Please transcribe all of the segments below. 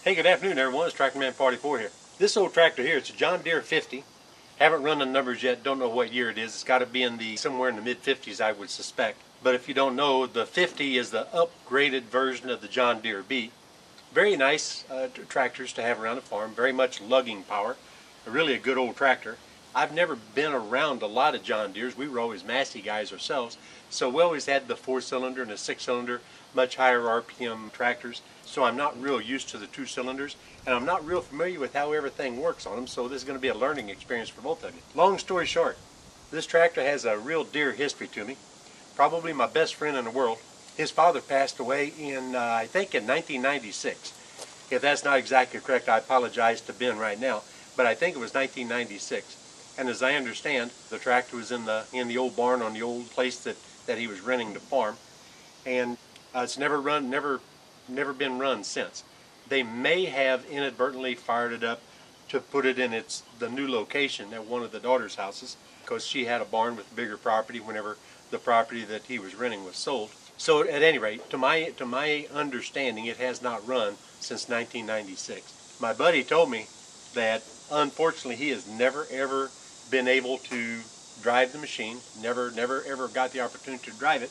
Hey, good afternoon everyone, it's Tractorman 44 here. This old tractor here, it's a John Deere 50. Haven't run the numbers yet, don't know what year it is. It's got to be somewhere in the mid-50s I would suspect. But if you don't know, the 50 is the upgraded version of the John Deere B. Very nice tractors to have around the farm, very much lugging power. Really a good old tractor. I've never been around a lot of John Deeres. We were always Massey guys ourselves. So we always had the 4-cylinder and the 6-cylinder, much higher RPM tractors. So I'm not real used to the 2 cylinders, and I'm not real familiar with how everything works on them, so this is going to be a learning experience for both of you. Long story short, this tractor has a real Deere history to me. Probably my best friend in the world. His father passed away in, I think in 1996. If that's not exactly correct, I apologize to Ben right now, but I think it was 1996. And as I understand, the tractor was in the old barn on the old place that he was renting to farm, and it's never been run since. They may have inadvertently fired it up to put it in the new location at one of the daughter's houses, because she had a barn with bigger property whenever the property that he was renting was sold. So at any rate, to my understanding, it has not run since 1996. My buddy told me that unfortunately he has never ever been able to drive the machine, never ever got the opportunity to drive it.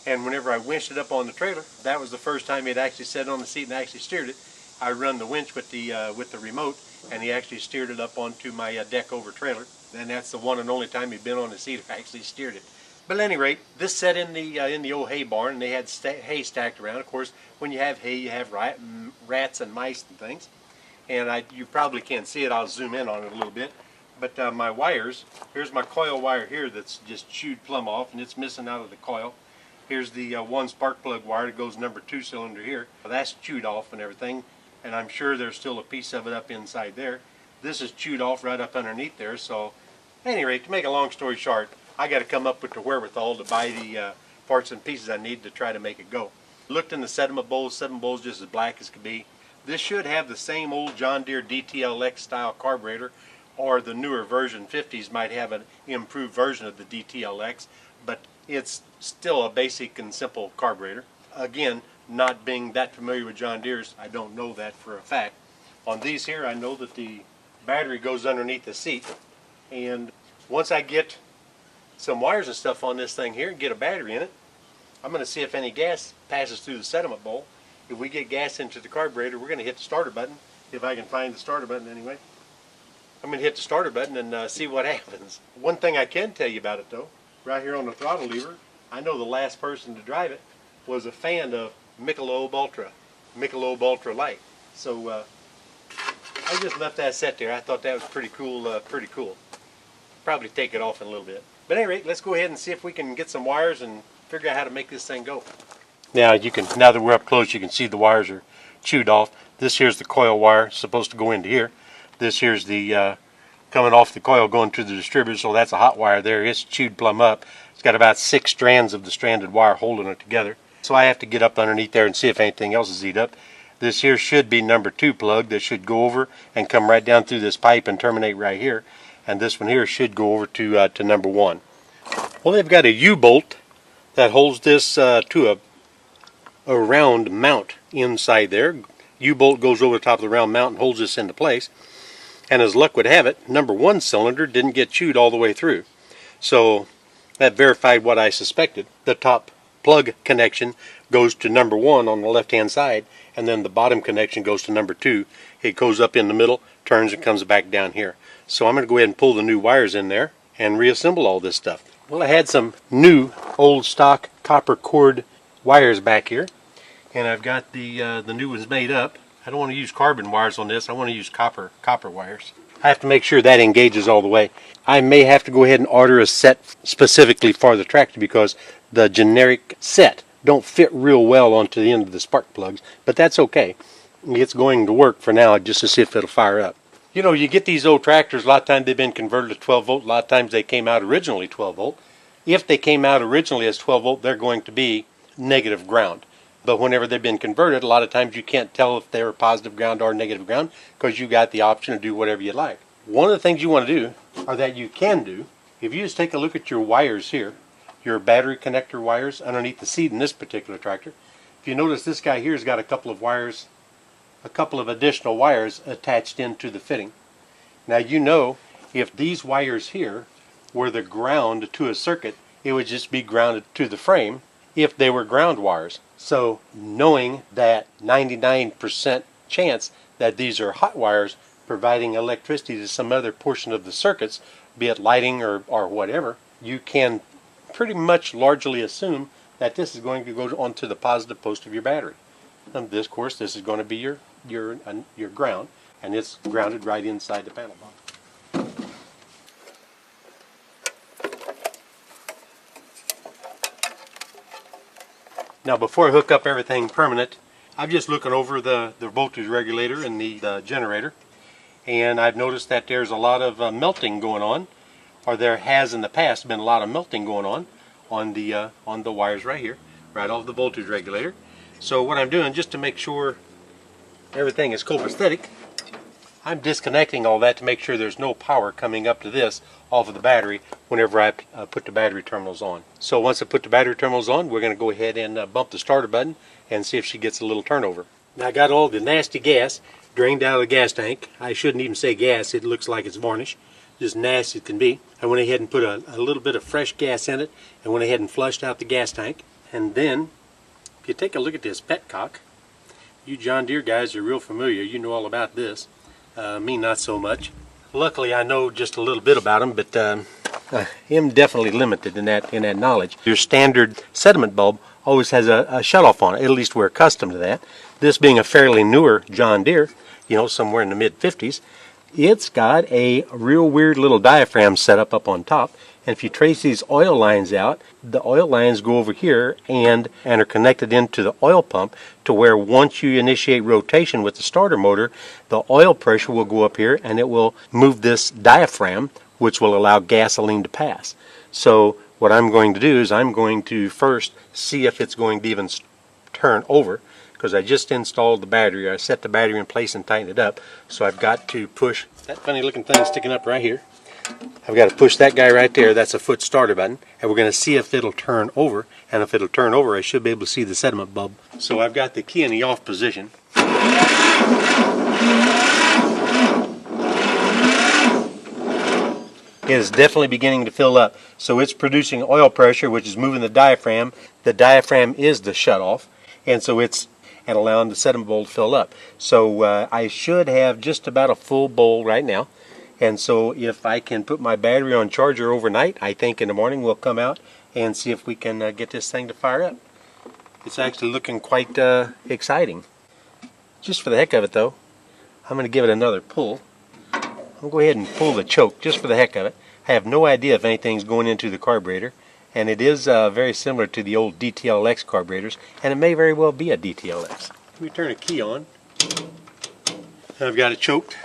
And whenever I winched it up on the trailer, that was the first time he'd actually sat on the seat and actually steered it. I run the winch with the remote, and he actually steered it up onto my deck over trailer. And that's the one and only time he'd been on the seat and actually steered it. But at any rate, this sat in the old hay barn, and they had hay stacked around. Of course, when you have hay, you have rats and mice and things. And you probably can't see it. I'll zoom in on it a little bit. But my wires, here's my coil wire here that's just chewed plumb off, and it's missing out of the coil. Here's the one spark plug wire that goes number 2 cylinder here. That's chewed off and everything, and I'm sure there's still a piece of it up inside there. This is chewed off right up underneath there. So at any rate, to make a long story short, I got to come up with the wherewithal to buy the parts and pieces I need to try to make it go. Looked in the sediment bowls just as black as could be. This should have the same old John Deere DTLX style carburetor, or the newer version 50s might have an improved version of the DTLX, but it's still a basic and simple carburetor. Again, not being that familiar with John Deere's, I don't know that for a fact. On these here, I know that the battery goes underneath the seat, and once I get some wires and stuff on this thing here and get a battery in it, I'm going to see if any gas passes through the sediment bowl. If we get gas into the carburetor, we're going to hit the starter button, if I can find the starter button anyway. I'm going to hit the starter button and see what happens. One thing I can tell you about it though, right here on the throttle lever, I know the last person to drive it was a fan of Michelob Ultra Light. So I just left that set there. I thought that was pretty cool. Probably take it off in a little bit. But at any rate, let's go ahead and see if we can get some wires and figure out how to make this thing go. Now that we're up close, you can see the wires are chewed off. This here's the coil wire, supposed to go into here. This here's the coming off the coil going to the distributor, so that's a hot wire there. It's chewed plumb up. It's got about 6 strands of the stranded wire holding it together. So I have to get up underneath there and see if anything else is eat up. This here should be number 2 plug that should go over and come right down through this pipe and terminate right here. And this one here should go over to number 1. Well, they've got a U-bolt that holds this to a round mount inside there. U-bolt goes over the top of the round mount and holds this into place. And as luck would have it, number 1 cylinder didn't get chewed all the way through. So that verified what I suspected. The top plug connection goes to number 1 on the left hand side, and then the bottom connection goes to number 2. It goes up in the middle, turns, and comes back down here. So I'm going to go ahead and pull the new wires in there and reassemble all this stuff. Well, I had some new old stock copper cord wires back here, and I've got the new ones made up. I don't want to use carbon wires on this. I want to use copper wires. I have to make sure that engages all the way. I may have to go ahead and order a set specifically for the tractor because the generic set don't fit real well onto the end of the spark plugs, but that's okay. It's going to work for now just to see if it'll fire up. You know, you get these old tractors, a lot of times they've been converted to 12 volt, a lot of times they came out originally 12 volt. If they came out originally as 12 volt, they're going to be negative ground. But whenever they've been converted, a lot of times you can't tell if they're positive ground or negative ground because you got the option to do whatever you like. One of the things you want to do, or that you can do, if you just take a look at your wires here, your battery connector wires underneath the seat in this particular tractor, if you notice this guy here has got a couple of wires a couple of additional wires attached into the fitting. Now you know, if these wires here were the ground to a circuit, it would just be grounded to the frame if they were ground wires. So knowing that 99% chance that these are hot wires providing electricity to some other portion of the circuits, be it lighting or whatever, you can pretty much largely assume that this is going to go onto the positive post of your battery. And this, of course, this is going to be your ground, and it's grounded right inside the panel box. Now before I hook up everything permanent, I'm just looking over the voltage regulator and the generator, and I've noticed that there's a lot of melting going on, or there has in the past been a lot of melting going on the wires right here, right off the voltage regulator. So what I'm doing, just to make sure everything is copacetic, I'm disconnecting all that to make sure there's no power coming up to this off of the battery whenever I put the battery terminals on. So once I put the battery terminals on, we're going to go ahead and bump the starter button and see if she gets a little turnover. Now I got all the nasty gas drained out of the gas tank. I shouldn't even say gas, it looks like it's varnish. Just nasty it can be. I went ahead and put a little bit of fresh gas in it and went ahead and flushed out the gas tank. And then, if you take a look at this petcock, you John Deere guys are real familiar, you know all about this. Me not so much. Luckily I know just a little bit about them, but I'm definitely limited in that knowledge. Your standard sediment bulb always has a shutoff on it, at least we're accustomed to that. This being a fairly newer John Deere, you know, somewhere in the mid-50s, it's got a real weird little diaphragm set up on top, and if you trace these oil lines out, the oil lines go over here and are connected into the oil pump, to where once you initiate rotation with the starter motor, the oil pressure will go up here and it will move this diaphragm, which will allow gasoline to pass. So what I'm going to do is I'm going to first see if it's going to even turn over, because I just installed the battery. I set the battery in place and tightened it up, so I've got to push that funny looking thing sticking up right here. I've got to push that guy right there. That's a foot starter button, and we're going to see if it'll turn over, and if it'll turn over I should be able to see the sediment bulb. So I've got the key in the off position. It is definitely beginning to fill up, so it's producing oil pressure, which is moving the diaphragm. The diaphragm is the shutoff, and so it's allowing the sediment bowl to fill up. So I should have just about a full bowl right now, and so if I can put my battery on charger overnight, I think in the morning we'll come out and see if we can get this thing to fire up. It's actually looking quite exciting. Just for the heck of it though, I'm going to give it another pull. I'll go ahead and pull the choke just for the heck of it. I have no idea if anything's going into the carburetor, and it is very similar to the old DTLX carburetors, and it may very well be a DTLX. Let me turn a key on. I've got it choked.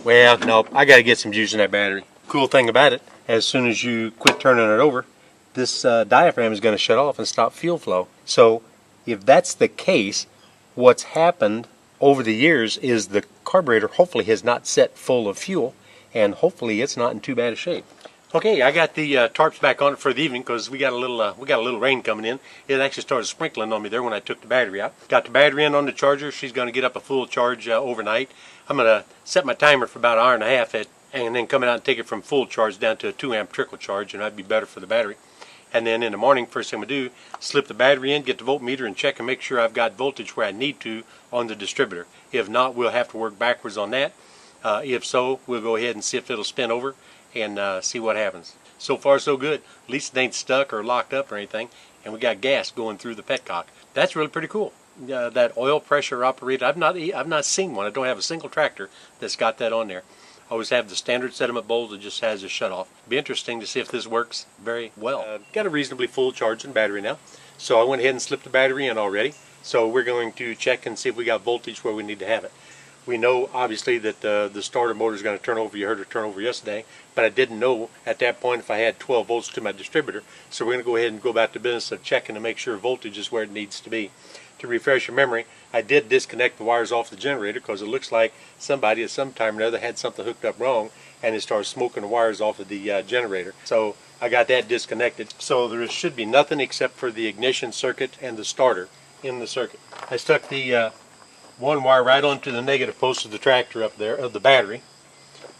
Well, nope, I got to get some juice in that battery. Cool thing about it, as soon as you quit turning it over, this diaphragm is going to shut off and stop fuel flow. So if that's the case, what's happened over the years is the carburetor hopefully has not set full of fuel, and hopefully it's not in too bad a shape. Okay, I got the tarps back on it for the evening because we got a little rain coming in. It actually started sprinkling on me there when I took the battery out. Got the battery in on the charger. She's going to get up a full charge overnight. I'm going to set my timer for about an hour and a half and then come out and take it from full charge down to a 2 amp trickle charge, and that'd be better for the battery. And then in the morning, first thing I'm going to do, slip the battery in, get the voltmeter, and check and make sure I've got voltage where I need to on the distributor. If not, we'll have to work backwards on that. If so, we'll go ahead and see if it'll spin over and see what happens. So far so good. At least it ain't stuck or locked up or anything, and we got gas going through the petcock. That's really pretty cool. That oil pressure operated, I've not seen one. I don't have a single tractor that's got that on there. I always have the standard sediment bowl that just has a shutoff. Be interesting to see if this works very well. Got a reasonably full charging battery now, so I went ahead and slipped the battery in already. So we're going to check and see if we got voltage where we need to have it. We know obviously that the starter motor is going to turn over. You heard it turn over yesterday, but I didn't know at that point if I had 12 volts to my distributor. So we're going to go ahead and go back to business of checking to make sure voltage is where it needs to be. To refresh your memory, I did disconnect the wires off the generator because it looks like somebody at some time or another had something hooked up wrong, and it started smoking the wires off of the generator. So I got that disconnected. So there should be nothing except for the ignition circuit and the starter in the circuit. I stuck the one wire right onto the negative post of the tractor up there, of the battery.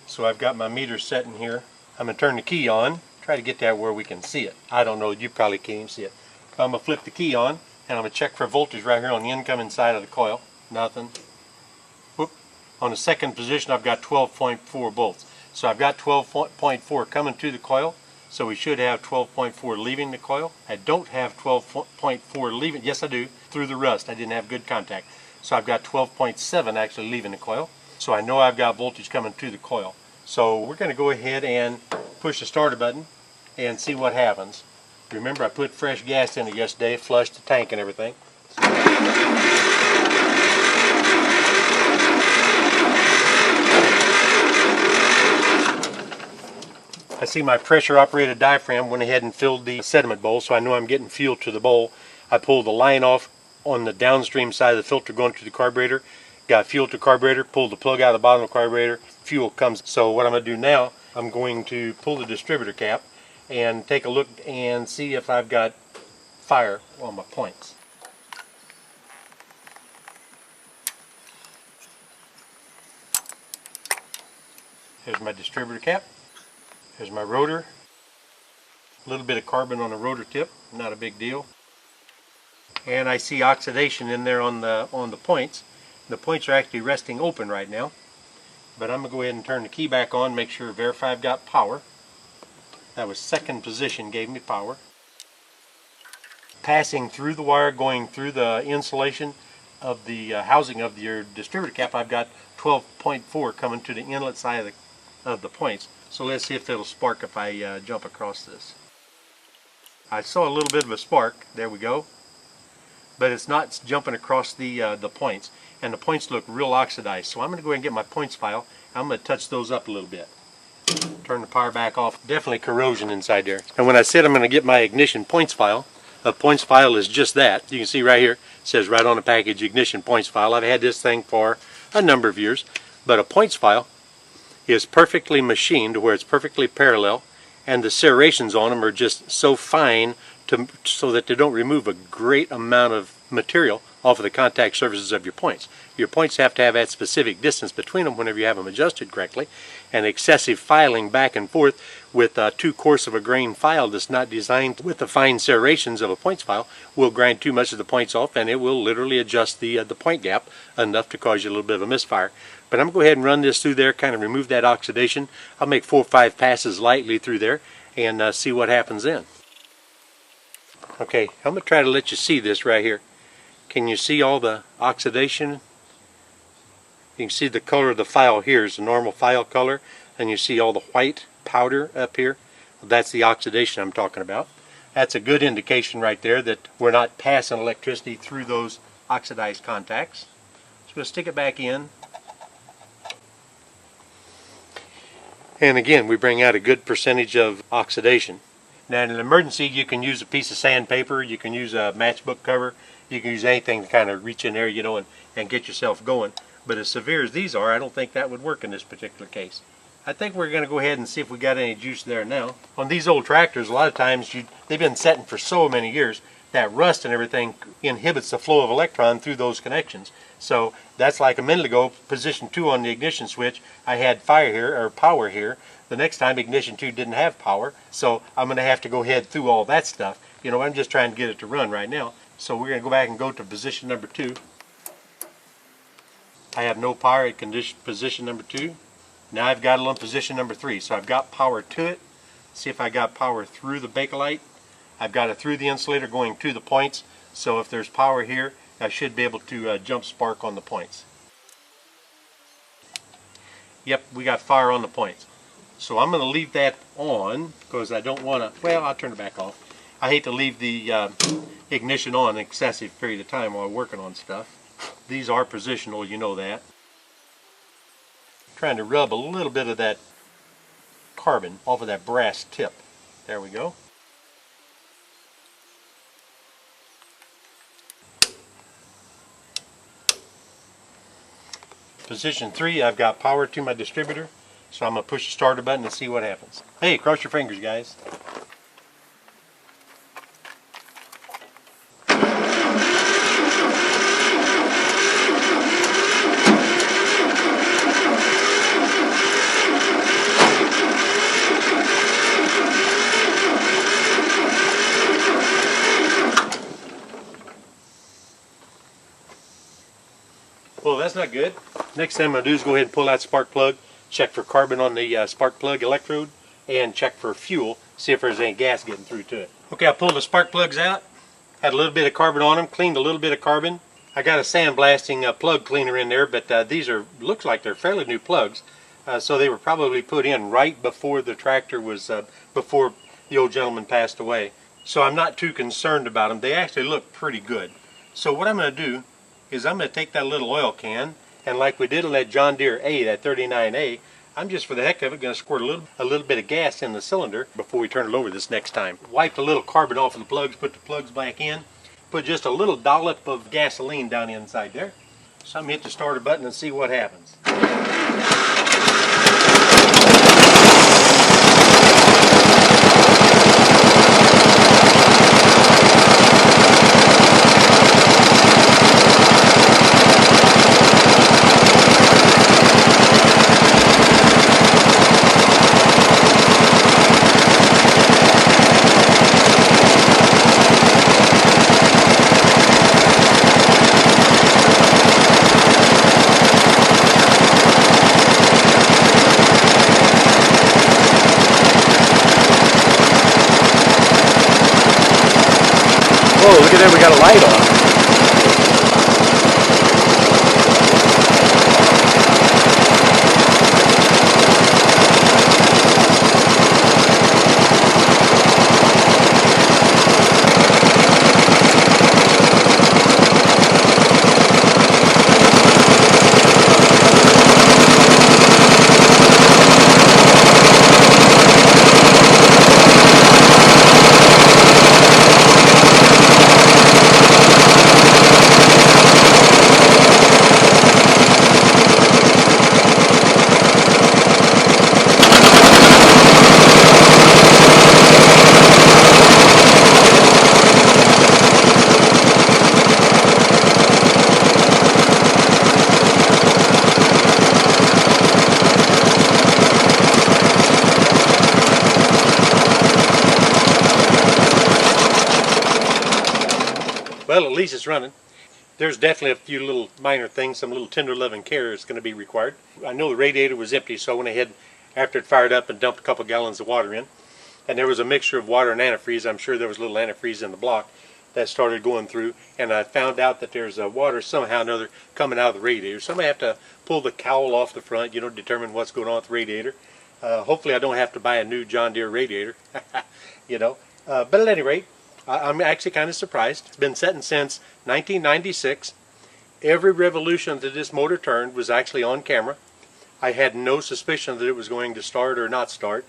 So I've got my meter set in here. I'm going to turn the key on, try to get that where we can see it. I don't know, you probably can't even see it. I'm going to flip the key on, and I'm going to check for voltage right here on the incoming side of the coil. Nothing. Whoop. On the second position, I've got 12.4 volts. So I've got 12.4 coming to the coil, so we should have 12.4 leaving the coil. I don't have 12.4 leaving, yes I do, through the rust. I didn't have good contact. So I've got 12.7 actually leaving the coil. So I know I've got voltage coming to the coil. So we're going to go ahead and push the starter button and see what happens. Remember, I put fresh gas in it yesterday, flushed the tank and everything. I see my pressure operated diaphragm went ahead and filled the sediment bowl, so I know I'm getting fuel to the bowl. I pulled the line off on the downstream side of the filter going to the carburetor, got fuel to the carburetor, pulled the plug out of the bottom of the carburetor, fuel comes. So what I'm going to do now, I'm going to pull the distributor cap and take a look and see if I've got fire on my points. Here's my distributor cap. Here's my rotor. A little bit of carbon on the rotor tip, not a big deal. And I see oxidation in there on the points. The points are actually resting open right now. But I'm going to go ahead and turn the key back on, make sure, verify I've got power. That was second position, gave me power. Passing through the wire, going through the insulation of the housing of your distributor cap, I've got 12.4 coming to the inlet side of the points. So let's see if it'll spark if I jump across this. I saw a little bit of a spark. There we go. But it's not jumping across the points. And the points look real oxidized. So I'm going to go ahead and get my points file. I'm going to touch those up a little bit. Turn the power back off. Definitely corrosion inside there. And when I said I'm going to get my ignition points file, a points file is just that. You can see right here, it says right on the package, ignition points file. I've had this thing for a number of years. But a points file is perfectly machined where it's perfectly parallel, and the serrations on them are just so fine so that they don't remove a great amount of material off of the contact surfaces of your points. Your points have to have that specific distance between them whenever you have them adjusted correctly, and excessive filing back and forth with too coarse of a grain file that's not designed with the fine serrations of a points file will grind too much of the points off, and it will literally adjust the point gap enough to cause you a little bit of a misfire. But I'm going to go ahead and run this through there, kind of remove that oxidation. I'll make 4 or 5 passes lightly through there and see what happens then. Okay, I'm going to try to let you see this right here. Can you see all the oxidation? You can see the color of the file here is the normal file color, and you see all the white powder up here. That's the oxidation I'm talking about. That's a good indication right there that we're not passing electricity through those oxidized contacts. So we'll stick it back in. And again, we bring out a good percentage of oxidation. Now in an emergency, you can use a piece of sandpaper, you can use a matchbook cover, you can use anything to kind of reach in there, you know, and get yourself going. But as severe as these are, I don't think that would work in this particular case. I think we're going to go ahead and see if we got any juice there now. On these old tractors, a lot of times they've been setting for so many years that rust and everything inhibits the flow of electron through those connections. So that's like a minute ago, position 2 on the ignition switch, I had fire here, or power here. The next time ignition 2 didn't have power, so I'm going to have to go ahead through all that stuff. You know, I'm just trying to get it to run right now. So we're going to go back and go to position number 2. I have no power at position number 2. Now I've got it on position number 3. So I've got power to it. See if I got power through the Bakelite. I've got it through the insulator going to the points. So if there's power here, I should be able to jump spark on the points. Yep, we got fire on the points. So I'm going to leave that on because I don't want to, well, I'll turn it back off. I hate to leave the ignition on an excessive period of time while working on stuff. These are positional, you know that. Trying to rub a little bit of that carbon off of that brass tip. There we go. Position 3, I've got power to my distributor, so I'm going to push the starter button and see what happens. Hey, cross your fingers, guys. Well, that's not good. Next thing I'm going to do is go ahead and pull that spark plug, check for carbon on the spark plug electrode, and check for fuel, see if there's any gas getting through to it. Okay, I pulled the spark plugs out, had a little bit of carbon on them, cleaned a little bit of carbon. I got a sandblasting plug cleaner in there, but these looks like they're fairly new plugs, so they were probably put in right before the tractor was, before the old gentleman passed away. So I'm not too concerned about them. They actually look pretty good. So what I'm going to do is I'm going to take that little oil can, and like we did on that John Deere A, that 39A, I'm just for the heck of it going to squirt a little bit of gas in the cylinder before we turn it over this next time. Wipe a little carbon off of the plugs, put the plugs back in, put just a little dollop of gasoline down inside there. So I'm going to hit the starter button and see what happens. Oh, look at that, we got a light on. Well, at least it's running. There's definitely a few little minor things, some little tender loving care is going to be required. I know the radiator was empty, so I went ahead after it fired up and dumped a couple gallons of water in. And there was a mixture of water and antifreeze. I'm sure there was a little antifreeze in the block that started going through. And I found out that there's water somehow or another coming out of the radiator. So I'm going to have to pull the cowl off the front, determine what's going on with the radiator. Hopefully I don't have to buy a new John Deere radiator, But at any rate, I'm actually kind of surprised. It's been setting since 1996. Every revolution that this motor turned was actually on camera. I had no suspicion that it was going to start or not start.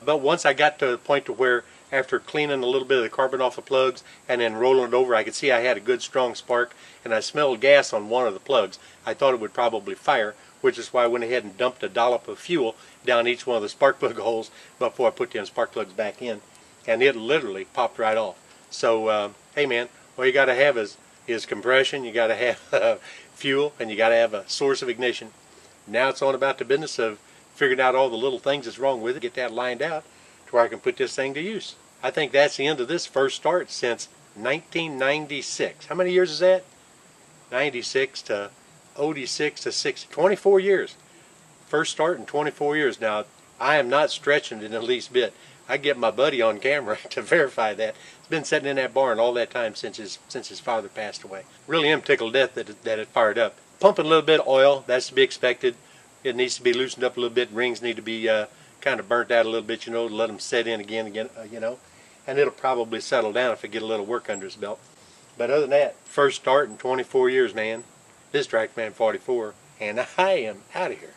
But once I got to the point to where, after cleaning a little bit of the carbon off the plugs and then rolling it over, I could see I had a good strong spark, and I smelled gas on one of the plugs. I thought it would probably fire, which is why I went ahead and dumped a dollop of fuel down each one of the spark plug holes before I put the spark plugs back in. And it literally popped right off. So, hey man, all you got to have is compression, you got to have fuel, and you got to have a source of ignition. Now it's on about the business of figuring out all the little things that's wrong with it, get that lined out to where I can put this thing to use. I think that's the end of this first start since 1996. How many years is that? 96 to 06 to 6, 24 years. First start in 24 years. Now, I am not stretching it in the least bit. I get my buddy on camera to verify that. It's been sitting in that barn all that time since his father passed away. Really am tickled to death that it fired up. Pumping a little bit of oil, that's to be expected. It needs to be loosened up a little bit. Rings need to be kind of burnt out a little bit, to let them set in again, and it'll probably settle down if it get a little work under its belt. But other than that, first start in 24 years, man. This is TractorMan 44, and I am out of here.